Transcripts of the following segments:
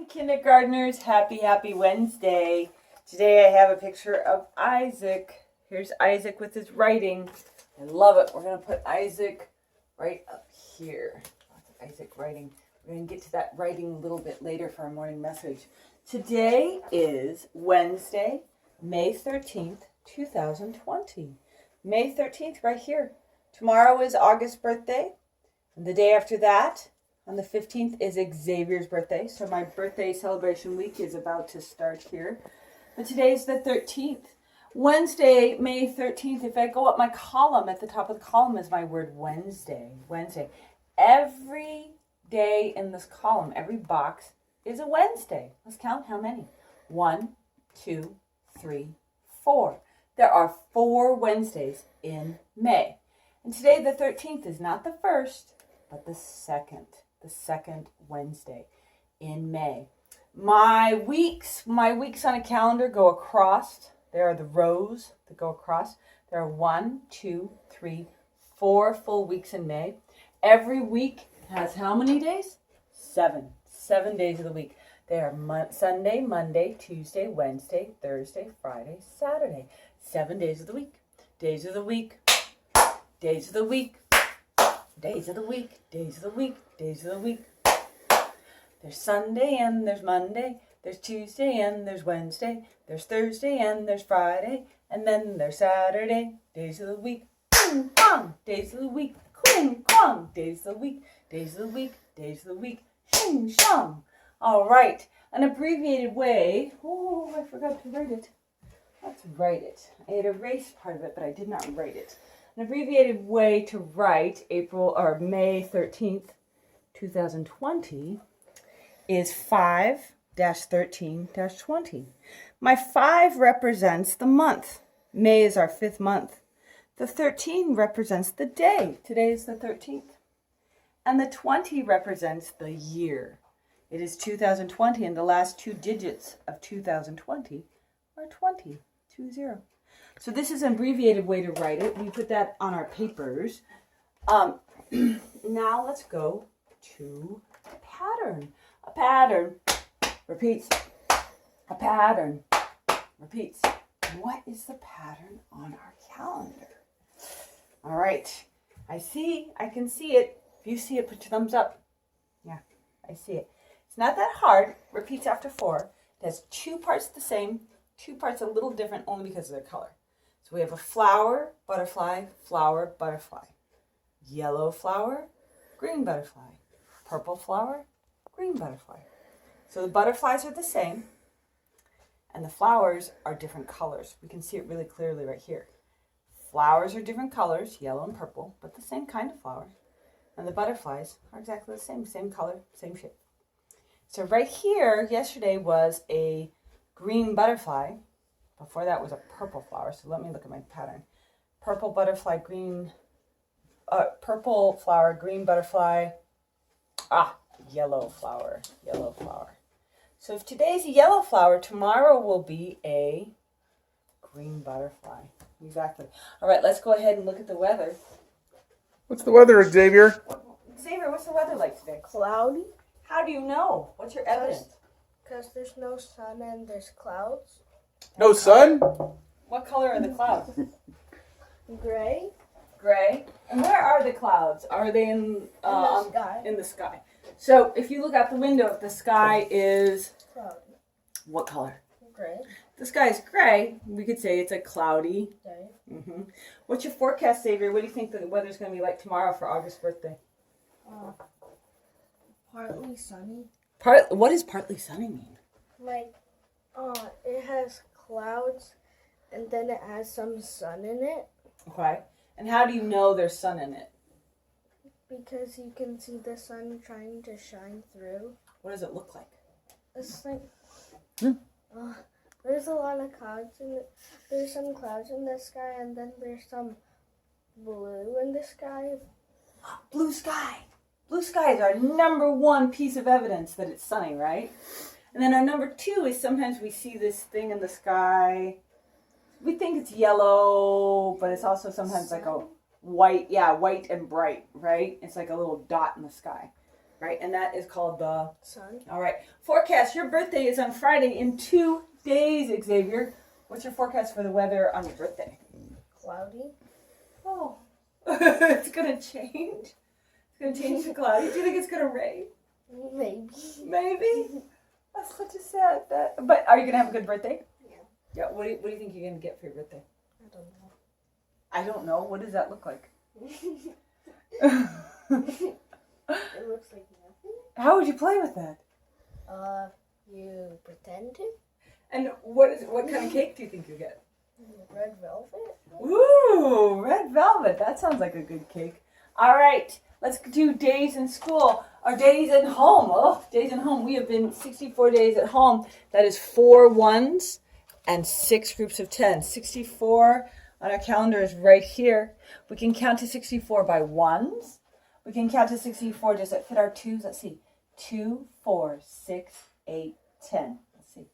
kindergartners, happy Wednesday. Today I have a picture of Isaac. Here's Isaac with his writing. I love it. We're going to put Isaac right up here. Isaac writing. We're going to get to that writing a little bit later for our morning message. Today is Wednesday, May 13th, 2020. May 13th right here. Tomorrow is August's birthday. And the day after that, on the 15th, is Xavier's birthday. So my birthday celebration week is about to start here. But today's the 13th. Wednesday, May 13th, if I go up my column, at the top of the column is my word Wednesday. Wednesday. Every day in this column, every box, is a Wednesday. Let's count how many. 1, 2, 3, 4. There are 4 Wednesdays in May. And today, the 13th, is not the first, but the second Wednesday in May. My weeks on a calendar go across. There are the rows that go across. There are 1, 2, 3, 4 full weeks in May. Every week has how many days? 7. 7 days of the week. They are Sunday, Monday, Tuesday, Wednesday, Thursday, Friday, Saturday. 7 days of the week. Days of the week. Days of the week. Days of the week. Days of the week. Days of the week. There's Sunday and there's Monday. There's Tuesday and there's Wednesday. There's Thursday and there's Friday. And then there's Saturday. Days of the week. Quing, quong. Days of the week. Quing, quong. Days of the week. Days of the week. Days of the week. Shing, shong. All right. An abbreviated way. Oh, I forgot to write it. Let's write it. I had erased part of it, but I did not write it. An abbreviated way to write May 13th, 2020 is 5-13-20. My 5 represents the month. May is our 5th month. The 13 represents the day. Today is the 13th. And the 20 represents the year. It is 2020, and the last 2 digits of 2020 are 20. 20. So this is an abbreviated way to write it. We put that on our papers. Now let's go to a pattern. A pattern repeats. A pattern repeats. What is the pattern on our calendar? All right. I can see it. If you see it, put your thumbs up. Yeah, I see it. It's not that hard. Repeats after 4. It has 2 parts the same, 2 parts a little different only because of their color. So we have a flower, butterfly, flower, butterfly. Yellow flower, green butterfly. Purple flower, green butterfly. So the butterflies are the same, and the flowers are different colors. We can see it really clearly right here. Flowers are different colors, yellow and purple, but the same kind of flowers. And the butterflies are exactly the same color, same shape. So right here, yesterday was a green butterfly. Before that was a purple flower. So let me look at my pattern. Purple butterfly, purple flower, green butterfly. Yellow flower, yellow flower. So if today's a yellow flower, tomorrow will be a green butterfly. Exactly. All right, let's go ahead and look at the weather. What's the weather, Xavier? Xavier, what's the weather like today? Cloudy. How do you know? What's your evidence? Because there's no sun and there's clouds. No sun? What color are the clouds? Gray. Gray. And where are the clouds? Are they In the sky. In the sky. So if you look out the window, if the sky is Cloudy. what color? Gray. The sky is gray. We could say it's a cloudy. Day. What's your forecast, Xavier? What do you think the weather's going to be like tomorrow for August's birthday? Partly sunny. What does partly sunny mean? Like, it has clouds, and then it has some sun in it. Okay. And how do you know there's sun in it? Because you can see the sun trying to shine through. What does it look like? It's like, there's a lot of clouds there's some clouds in the sky, and then there's some blue in the sky. Blue sky. Blue sky is our number 1 piece of evidence that it's sunny, right? And then our number 2 is sometimes we see this thing in the sky. We think it's yellow, but it's also sometimes like a white and bright, right? It's like a little dot in the sky. right? And that is called the sun. All right. Forecast. Your birthday is on Friday in 2 days, Xavier. What's your forecast for the weather on your birthday? Cloudy. Oh, it's going to change. It's going to change to cloudy. Do you think it's going to rain? Maybe. Maybe. That's such a sad that. But are you going to have a good birthday? Yeah. Yeah. What do you think you're going to get for your birthday? I don't know. I don't know. What does that look like? It looks like nothing. How would you play with that? You pretend to. And what kind of cake do you think you'll get? Red velvet. Ooh, red velvet. That sounds like a good cake. All right, let's do days in school or days at home. Oh, days at home. We have been 64 days at home. That is 4 ones and 6 groups of 10. 64 on our calendar is right here. We can count to 64 by ones. We can count to 64. Does it fit our twos? Let's see. 2, 4, 6, 8, 10. Let's see.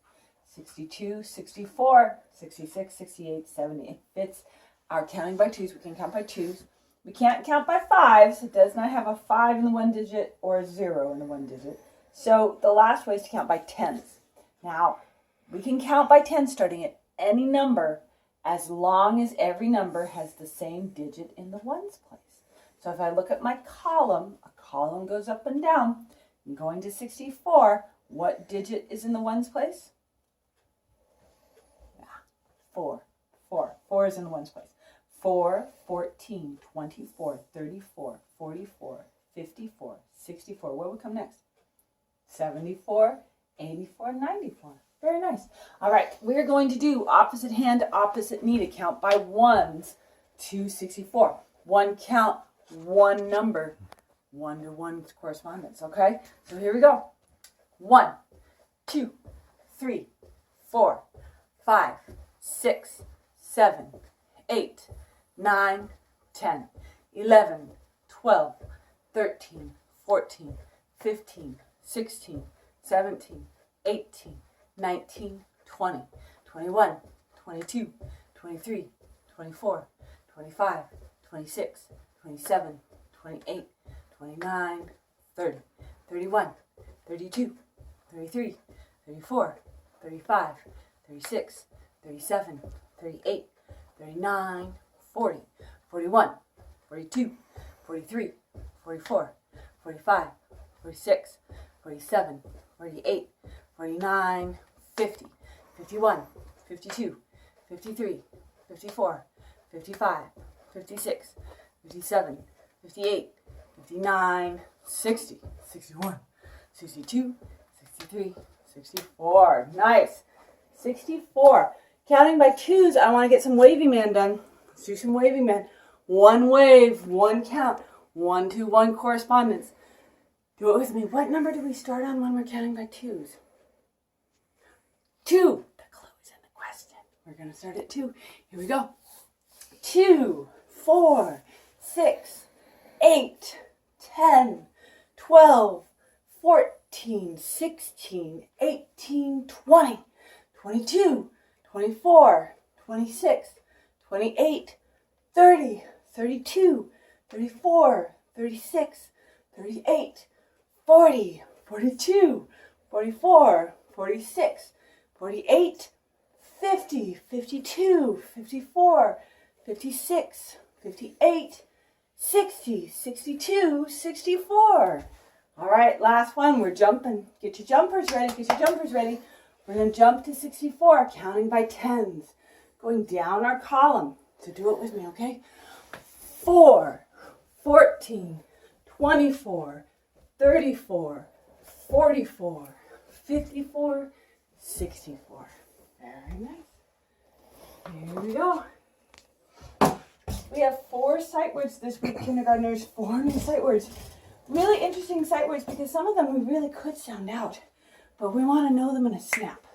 62, 64, 66, 68, 70. It fits our counting by twos. We can count by twos. We can't count by fives. It does not have a 5 in the 1 digit or a 0 in the 1 digit. So the last way is to count by tens. Now, we can count by 10 starting at any number as long as every number has the same digit in the ones place. So if I look at my column, a column goes up and down. I'm going to 64. What digit is in the ones place? 4. 4 is in the ones place. 4, 14, 24, 34, 44, 54, 64. What would come next? 74, 84, 94. Very nice. All right, we're going to do opposite hand, opposite knee to count by ones to 64. One count, one number, 1-to-1 correspondence, okay? So here we go. 1, 2, 3, 4, 5, 6, 7, 8, 9, 10, 11, 12, 13, 14, 15, 16, 17, 18, 19, 20, 21, 22, 23, 24, 25, 26, 27, 28, 29, 30, 31, 32, 33, 34, 35, 36, 37, 38, 39, 40, 41, 42, 43, 44, 45, 46, 47, 48, 49, 50, 51, 52, 53, 54, 55, 56, 57, 58, 59, 60, 61, 62, 63, 64. Nice. 64. Counting by twos, I want to get some wavy man done. Let's do some wavy man. One wave, one count, 1-to-1 correspondence. Do it with me. What number do we start on when we're counting by twos? 2. The clue is in the question. We're going to start at 2. Here we go. 2, 4, 6, 8, 10, 12, 14, 16, 18, 20, 22, 24, 26, 28, 30, 32, 34, 36, 38, 40, 42, 44, 46, 48, 50, 52, 54, 56, 58, 60, 62, 64. All right, last one. We're jumping. Get your jumpers ready. Get your jumpers ready. We're going to jump to 64, counting by tens, going down our column. So do it with me, okay? 4, 14, 24, 34, 44, 54, 64. Very nice. Here we go. We have 4 sight words this week, kindergartners. 4 new sight words. Really interesting sight words because some of them we really could sound out, but we want to know them in a snap.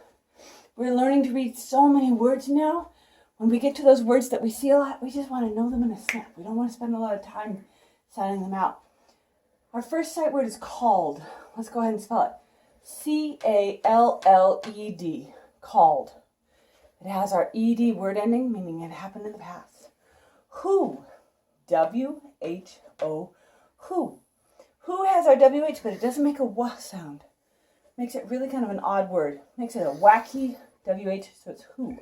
We're learning to read so many words now. When we get to those words that we see a lot, we just want to know them in a snap. We don't want to spend a lot of time sounding them out. Our first sight word is called. Let's go ahead and spell it. C-A-L-L-E-D. Called. It has our ed word ending, meaning it happened in the past. Who. W-H-O. Who. Who has our WH, but it doesn't make a W sound. Makes it really kind of an odd word. Makes it a wacky WH, so it's who.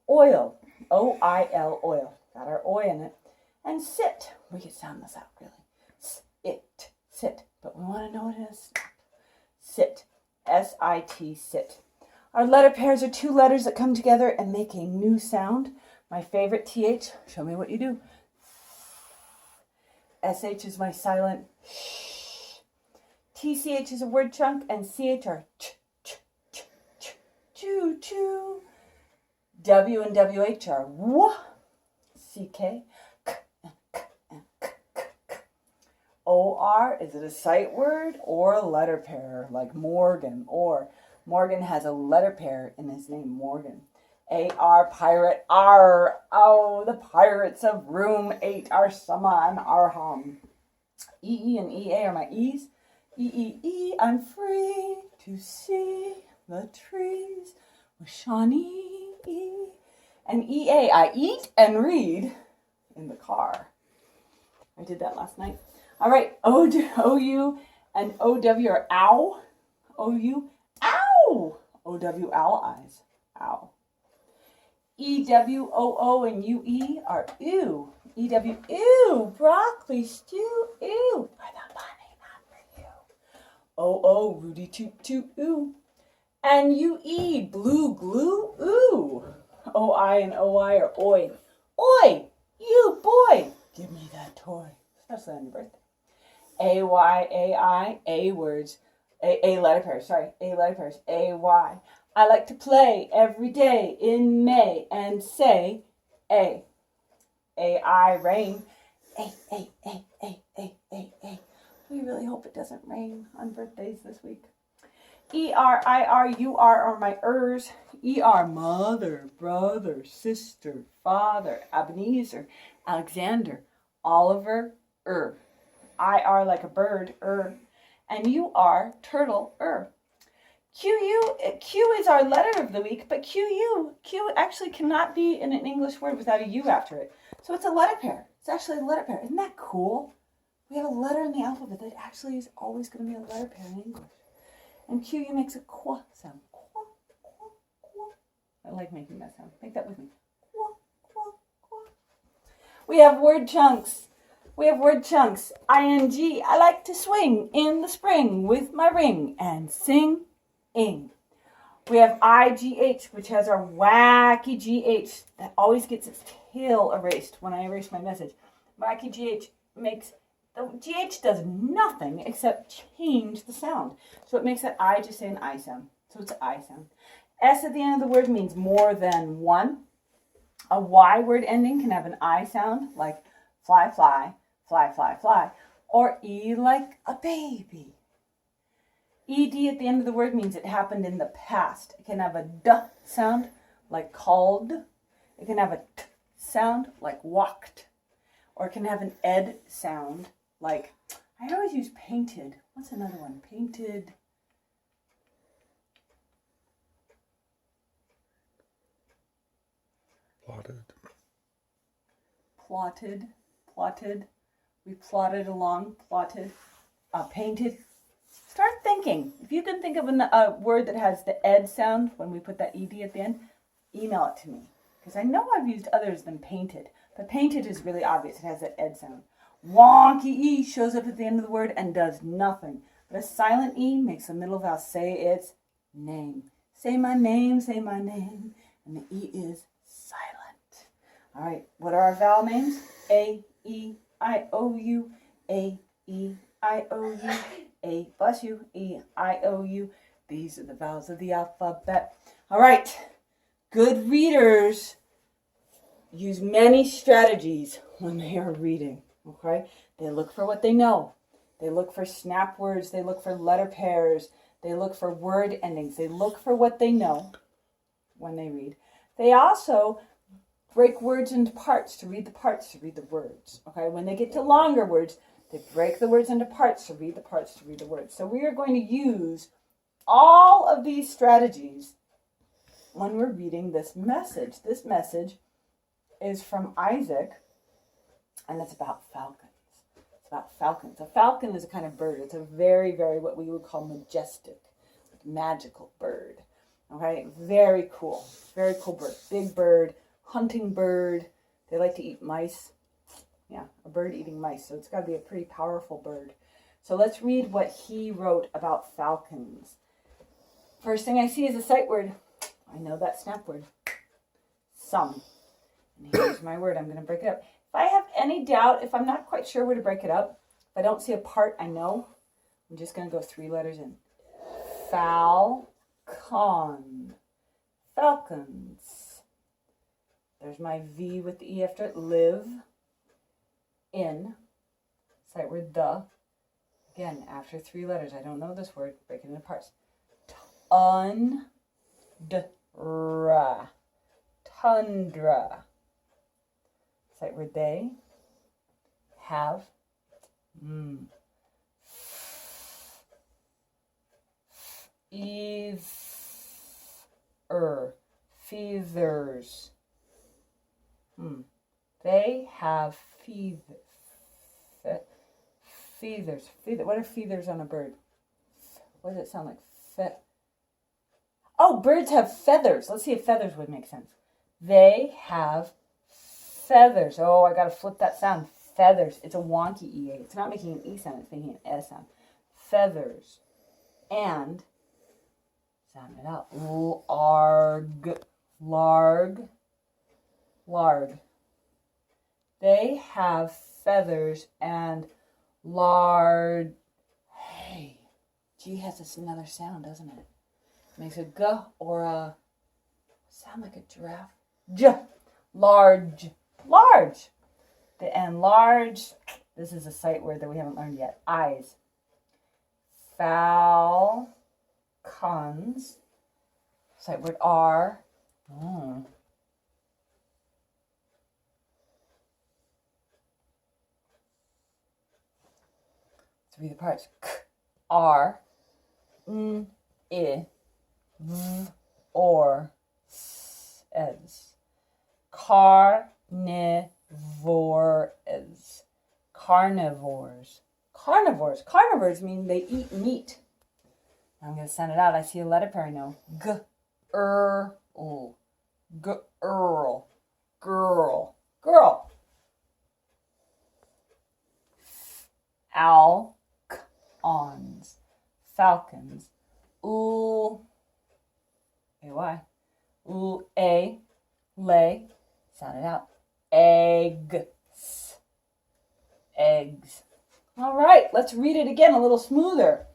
Oil, O-I-L, oil. Got our oi in it. And sit, we could sound this out really. It, sit, but we want to know what it is. Sit, S-I-T, sit. Our letter pairs are two letters that come together and make a new sound. My favorite TH, show me what you do. SH is my silent shh. TCH is a word chunk, and CH are ch, ch, ch, ch, choo, choo. W and WH are w, CK, k, and k, and k, k, k. OR, is it a sight word or a letter pair, like Morgan? Or Morgan has a letter pair in his name, Morgan. AR, pirate, R. Oh, the pirates of room 8 are Sama and Arham. EE and EA are my E's. EEE, I'm free to see the trees with Shawnee. And EA, I eat and read in the car. I did that last night. All right, OU and OW are ow. OU, ow. OW, owl eyes, ow. EWOO and UE are ew. EW, ew, broccoli stew, ew. For the bunny, not for you. OO, Rudy toot toot, ooh. And UE, blue glue, ooh. OI and OI are oi. Oi, you boy, give me that toy. Especially on your birthday. AY, A words. A letter pairs, sorry. A letter pairs. AY. I like to play every day in May and say A. AI, rain. A. We really hope it doesn't rain on birthdays this week. ER, IR, UR are my ers. ER, mother, brother, sister, father, Ebenezer, Alexander, Oliver, IR like a bird, And UR, turtle, Q is our letter of the week, but Q actually cannot be in an English word without a U after it. So it's a letter pair. It's actually a letter pair. Isn't that cool? We have a letter in the alphabet that actually is always going to be a letter pair in English. And QU makes a qua sound. Qua, qua, qua. I like making that sound. Make that with me. Qua, qua, qua. We have word chunks. ING, I like to swing in the spring with my ring and sing. Ing. We have IGH, which has our wacky GH that always gets its tail erased when I erase my message. Wacky GH makes, the GH does nothing except change the sound. So it makes that I just say an I sound. So it's an I sound. S at the end of the word means more than one. A Y word ending can have an I sound, like fly, fly, fly, fly, fly. Or E like a baby. ED at the end of the word means it happened in the past. It can have a D sound, like called. It can have a T sound, like walked. Or it can have an ED sound, like, I always use painted. What's another one? Painted. Plotted. We plotted along, plotted. Painted. Start thinking. If you can think of a word that has the ed sound when we put that ed at the end, email it to me. Because I know I've used others than painted. But painted is really obvious. It has that ed sound. Wonky E shows up at the end of the word and does nothing. But a silent E makes the middle vowel say its name. Say my name, say my name. And the E is silent. All right, what are our vowel names? A, E, I, O, U. A, E, I, O, U. A, bless you, E, I, O, U. These are the vowels of the alphabet. All right, good readers use many strategies when they are reading, okay? They look for what they know. They look for snap words. They look for letter pairs. They look for word endings. They look for what they know when they read. They also break words into parts to read the words, okay? When they get to longer words, they break the words into parts to read the words. So we are going to use all of these strategies when we're reading this message. This message is from Isaac, and it's about falcons. It's about falcons. A falcon is a kind of bird. It's a very, very what we would call majestic, magical bird. Okay, very cool. Very cool bird. Big bird, hunting bird. They like to eat mice. Yeah, a bird eating mice. So it's got to be a pretty powerful bird. So let's read what he wrote about falcons. First thing I see is a sight word. I know that snap word. Some. And here's my word. I'm going to break it up. If I have any doubt, if I'm not quite sure where to break it up, if I don't see a part I know, I'm just going to go 3 letters in. Falcon. Falcons. There's my V with the E after it. Live in. Sight word the. Again, after 3 letters. I don't know this word. Break it into parts. Tundra. Tundra. Sight word they have. Feathers. They have feathers. What are feathers on a bird? What does it sound like? Oh, birds have feathers. Let's see if feathers would make sense. They have feathers. Oh, I got to flip that sound. Feathers. It's a wonky EA. It's not making an E sound. It's making an S sound. Feathers. And, sound it out. Larg. They have feathers and large. Hey, G has this another sound, doesn't it? Makes a G or a sound like a giraffe. Large. And large, this is a sight word that we haven't learned yet. Eyes. Falcons. Sight word are. Let's read the parts. K, R, N, I, V, or, S, as. Carnivores. Carnivores mean they eat meat. I'm going to send it out. I see a letter pair now. Girl. Falcons. Lay. Sound it out. Eggs. All right, let's read it again a little smoother.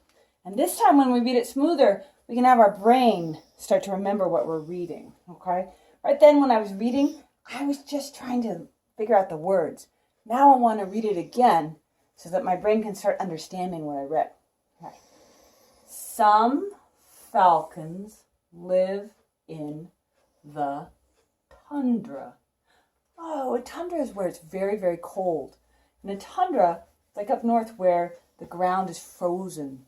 And this time when we read it smoother, we can have our brain start to remember what we're reading, okay? Right then when I was reading, I was just trying to figure out the words. Now I want to read it again so that my brain can start understanding what I read. Okay. Some falcons live in the tundra. Oh, a tundra is where it's very, very cold. And a tundra, it's like up north where the ground is frozen.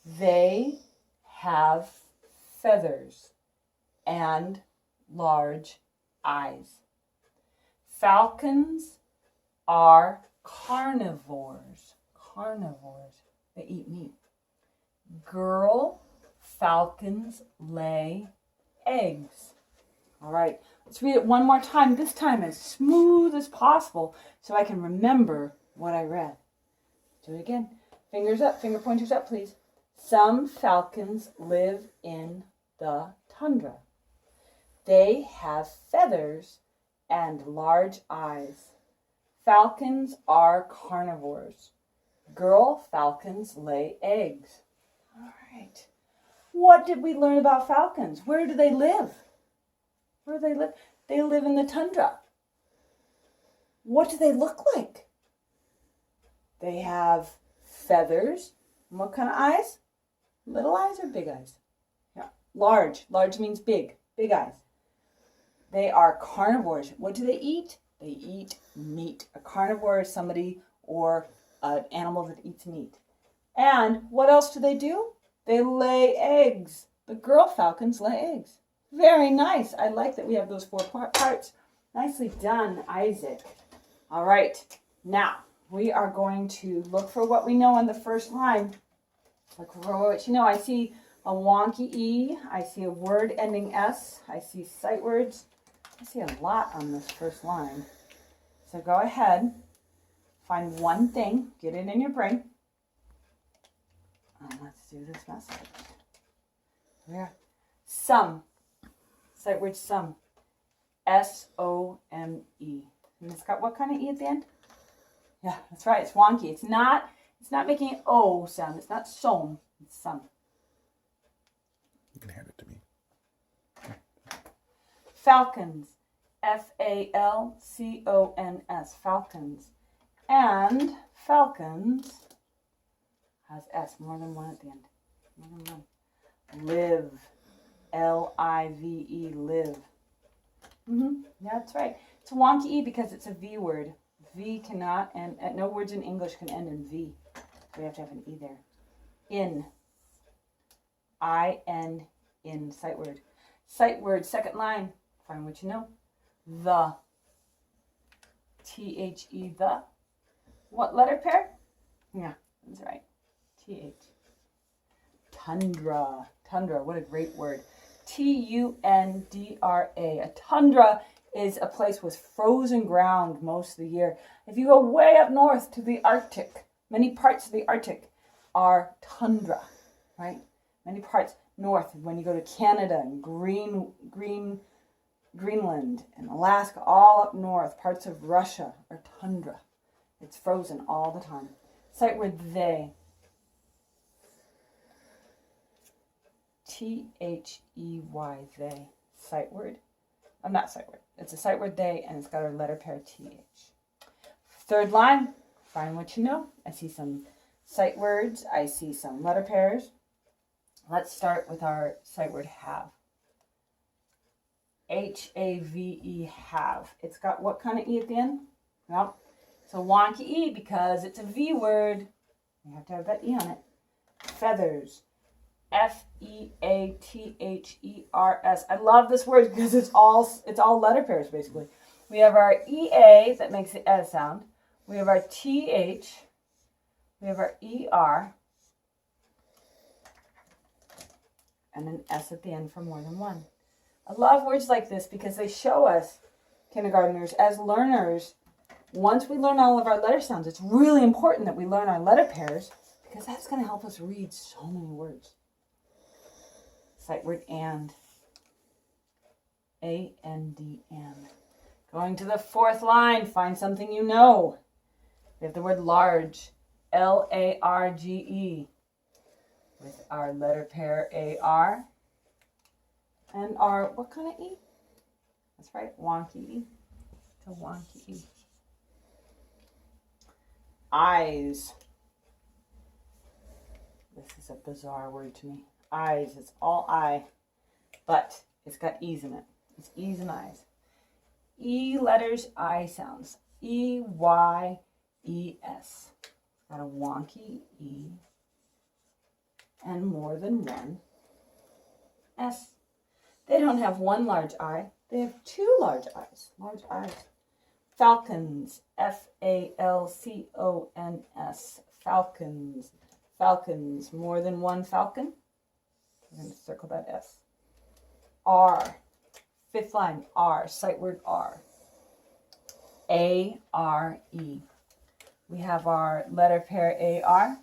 They have feathers and large eyes. Falcons are carnivores. They eat meat. Girl falcons lay eggs. All right, let's read it one more time, this time as smooth as possible so I can remember what I read. Do it again. Fingers up, finger pointers up, please. Some falcons live in the tundra. They have feathers and large eyes. Falcons are carnivores. Girl falcons lay eggs. All right. What did we learn about falcons? Where do they live? They live in the tundra. What do they look like? They have feathers. And what kind of eyes? Little eyes or big eyes? Yeah. Large. Large means big. Big eyes. They are carnivores. What do they eat? They eat meat. A carnivore is somebody or an animal that eats meat. And what else do? They lay eggs. The girl falcons lay eggs. Very nice. I like that we have those 4 parts. Nicely done, Isaac. All right. Now, we are going to look for what we know on the first line. Look for what you know. I see a wonky E. I see a word ending S. I see sight words. I see a lot on this first line. So go ahead, find one thing, get it in your brain. And let's do this message. Here. Some. Sight word some. S-O-M-E. And it's got what kind of E at the end? Yeah, that's right. It's wonky. It's not making an O sound. It's not som. It's some. You can hand it to me. Falcons. F-A-L-C-O-N-S. Falcons. And falcons has S. More than one at the end. More than one. Live. L-I-V-E. Live. Yeah, that's right. It's a wonky E because it's a V word. V cannot, and no words in English can end in V. So we have to have an E there. In. I-N. In. Sight word. Sight word. Second line. Find what you know. The. T-H-E. The. What letter pair? Yeah, that's right. T-H. Tundra. Tundra. What a great word. T-U-N-D-R-A. A tundra is a place with frozen ground most of the year. If you go way up north to the Arctic, many parts of the Arctic are tundra, right? Many parts north, when you go to Canada and Greenland and Alaska, all up north, parts of Russia are tundra. It's frozen all the time. Sight word they. T-H-E-Y, they. Sight word. I'm not sight word. It's a sight word they, and it's got a letter pair T-H. Third line, find what you know. I see some sight words. I see some letter pairs. Let's start with our sight word have. H-A-V-E, have. It's got what kind of E at the end? Well, it's a wonky E because it's a V word. You have to have that E on it. Feathers. F-E-A-T-H-E-R-S. I love this word because it's all letter pairs basically. We have our E-A that makes the S sound. We have our T-H. We have our E-R. And an S at the end for more than one. I love words like this because they show us, kindergartners, as learners, once we learn all of our letter sounds, it's really important that we learn our letter pairs because that's going to help us read so many words. Sight word and. A-N-D, and. Going to the fourth line, find something you know. We have the word large. L-A-R-G-E. With our letter pair A-R. And our, what kind of E? That's right, wonky E. It's a wonky E. Eyes. This is a bizarre word to me. Eyes, it's all I, but it's got E's in it. It's E's and I's. E letters, I sounds. E-Y-E-S. Got a wonky E and more than one S. They don't have one large I. They have two large I's. Large I's. Falcons. F-A-L-C-O-N-S. Falcons. Falcons. More than one falcon. We're going to circle that S. R. Fifth line. R. Sight word R. A-R-E. We have our letter pair A-R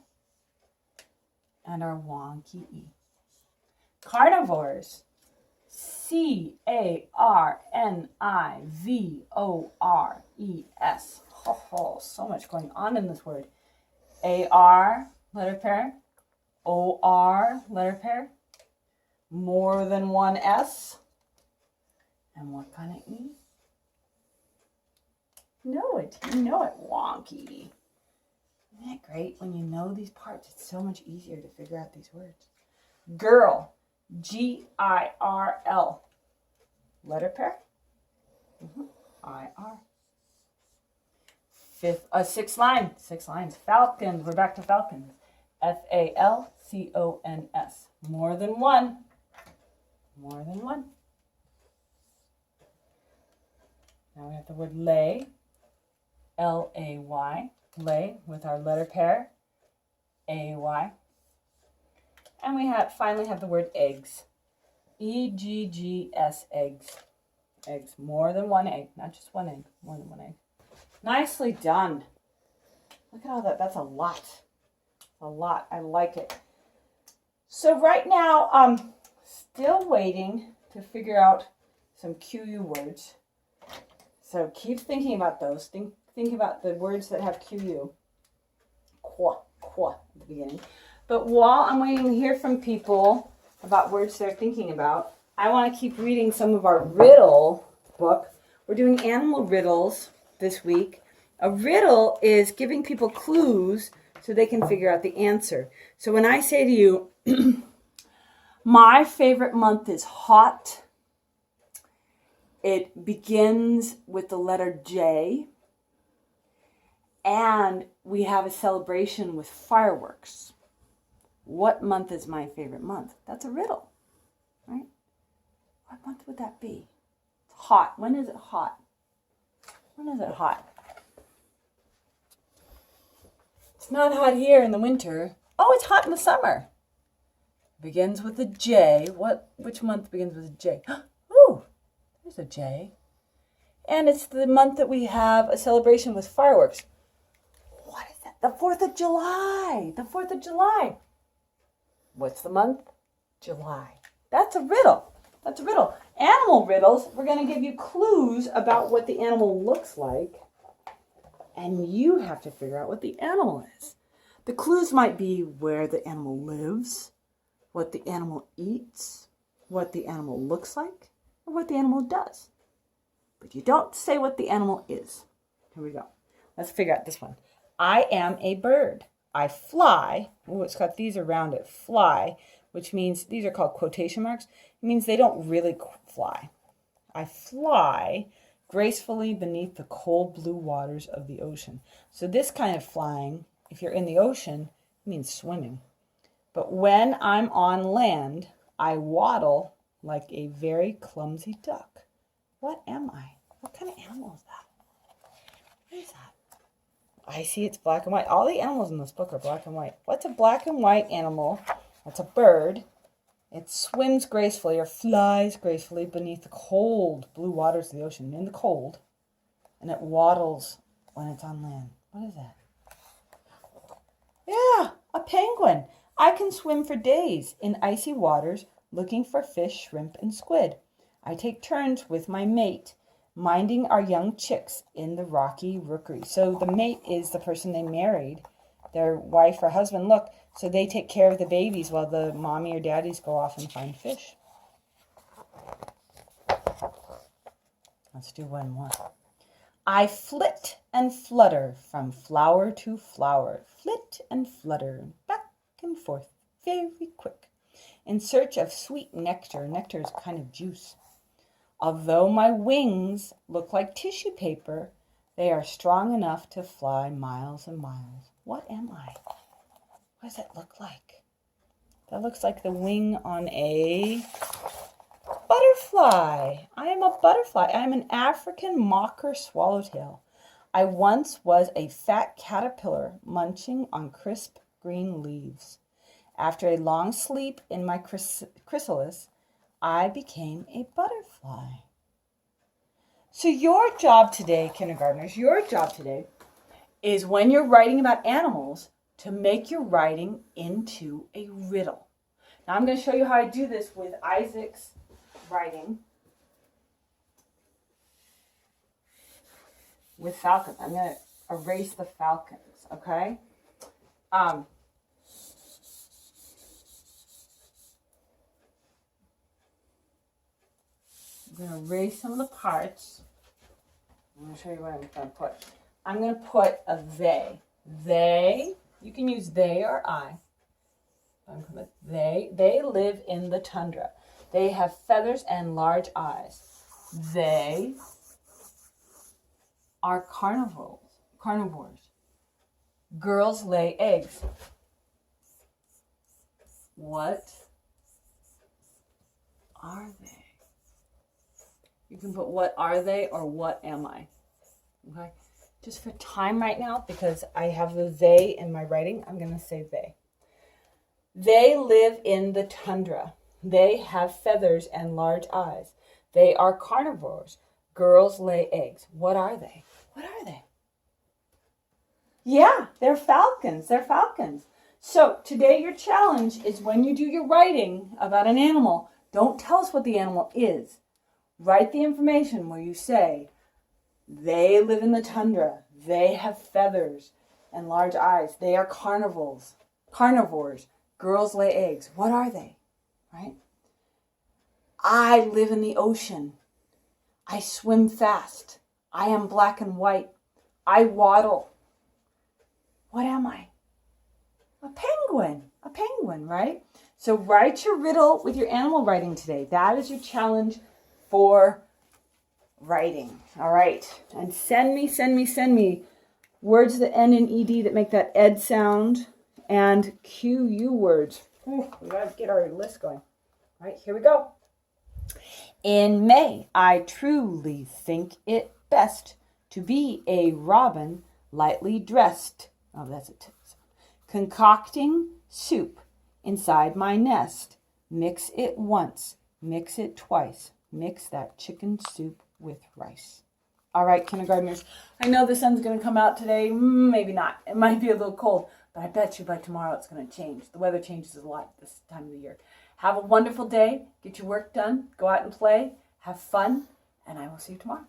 and our wonky E. Carnivores. C-A-R-N-I-V-O-R-E-S. Oh, so much going on in this word. A-R, letter pair. O-R, letter pair. More than one S. And what kind of E? You know it. Wonky. Isn't that great? When you know these parts, it's so much easier to figure out these words. Girl. G-I-R-L. Letter pair. I-R. Sixth line. 6 lines. Falcons. We're back to falcons. F-A-L-C-O-N-S. More than one. More than one. Now we have the word lay. L-A-Y, lay, with our letter pair, A-Y. And we finally have the word eggs, E-G-G-S, eggs. Eggs, more than one egg, not just one egg, more than one egg. Nicely done. Look at all that, that's a lot. A lot, I like it. So right now, I'm still waiting to figure out some QU words. So keep thinking about those. Think about the words that have QU. Qua at the beginning. But while I'm waiting to hear from people about words they're thinking about, I want to keep reading some of our riddle book. We're doing animal riddles this week. A riddle is giving people clues so they can figure out the answer. So when I say to you, my favorite month is hot, it begins with the letter J, and we have a celebration with fireworks. What month is my favorite month? That's a riddle, right? What month would that be? It's hot. When is it hot? When is it hot? It's not hot here in the winter. Oh, it's hot in the summer. It begins with a J. Which month begins with a J? Ooh, there's a J. And it's the month that we have a celebration with fireworks. What is that? The 4th of July. The 4th of July. What's the month? July. That's a riddle. That's a riddle. Animal riddles, we're going to give you clues about what the animal looks like, and you have to figure out what the animal is. The clues might be where the animal lives, what the animal eats, what the animal looks like, or what the animal does. But you don't say what the animal is. Here we go. Let's figure out this one. I am a bird. I fly. Oh, it's got these around it. Fly, which means these are called quotation marks. It means they don't really fly. I fly gracefully beneath the cold blue waters of the ocean. So this kind of flying, if you're in the ocean, means swimming. But when I'm on land, I waddle like a very clumsy duck. What am I? What kind of animal is that? What is that? I see it's black and white. All the animals in this book are black and white. What's a black and white animal? That's a bird. It swims gracefully or flies gracefully beneath the cold blue waters of the ocean, in the cold. And it waddles when it's on land. What is that? Yeah, a penguin. I can swim for days in icy waters looking for fish, shrimp, and squid. I take turns with my mate, minding our young chicks in the rocky rookery. So the mate is the person they married, their wife or husband. Look, so they take care of the babies while the mommy or daddies go off and find fish. Let's do one more. I flit and flutter from flower to flower, flit and flutter, back and forth, very quick, in search of sweet nectar. Nectar is kind of juice. Although my wings look like tissue paper, they are strong enough to fly miles and miles. What am I? What does that look like? That looks like the wing on a butterfly. I am a butterfly. I am an African mocker swallowtail. I once was a fat caterpillar munching on crisp green leaves. After a long sleep in my chrysalis, I became a butterfly. So your job today, kindergartners, your job today is when you're writing about animals to make your writing into a riddle. Now I'm going to show you how I do this with Isaac's writing with falcons. I'm going to erase the falcons, okay? I'm going to erase some of the parts. I'm going to show you what I'm going to put. I'm going to put a they. They, you can use they or I. They live in the tundra. They have feathers and large eyes. They are carnivores. Girls lay eggs. What are they? You can put what are they or what am I. Okay? just for time right now, because I have the they in my writing, I'm going to say they. They live in the tundra. They have feathers and large eyes. They are carnivores. Girls lay eggs. What are they? What are they? Yeah, they're falcons. They're falcons. So today your challenge is when you do your writing about an animal, don't tell us what the animal is. Write the information where you say, they live in the tundra. They have feathers and large eyes. They are carnivores. Girls lay eggs. What are they? Right? I live in the ocean. I swim fast. I am black and white. I waddle. What am I? A penguin, right? So write your riddle with your animal writing today. That is your challenge for writing. All right. And send me words that end in ed that make that ed sound, and QU words. Ooh, we got to get our list going. All right, here we go. In May, I truly think it best to be a robin lightly dressed. Oh, that's it. Concocting soup inside my nest. Mix it once, mix it twice. Mix that chicken soup with rice. All right, kindergartners, I know the sun's going to come out today. Maybe not. It might be a little cold, but I bet you by tomorrow it's going to change. The weather changes a lot this time of the year. Have a wonderful day. Get your work done. Go out and play. Have fun. And I will see you tomorrow.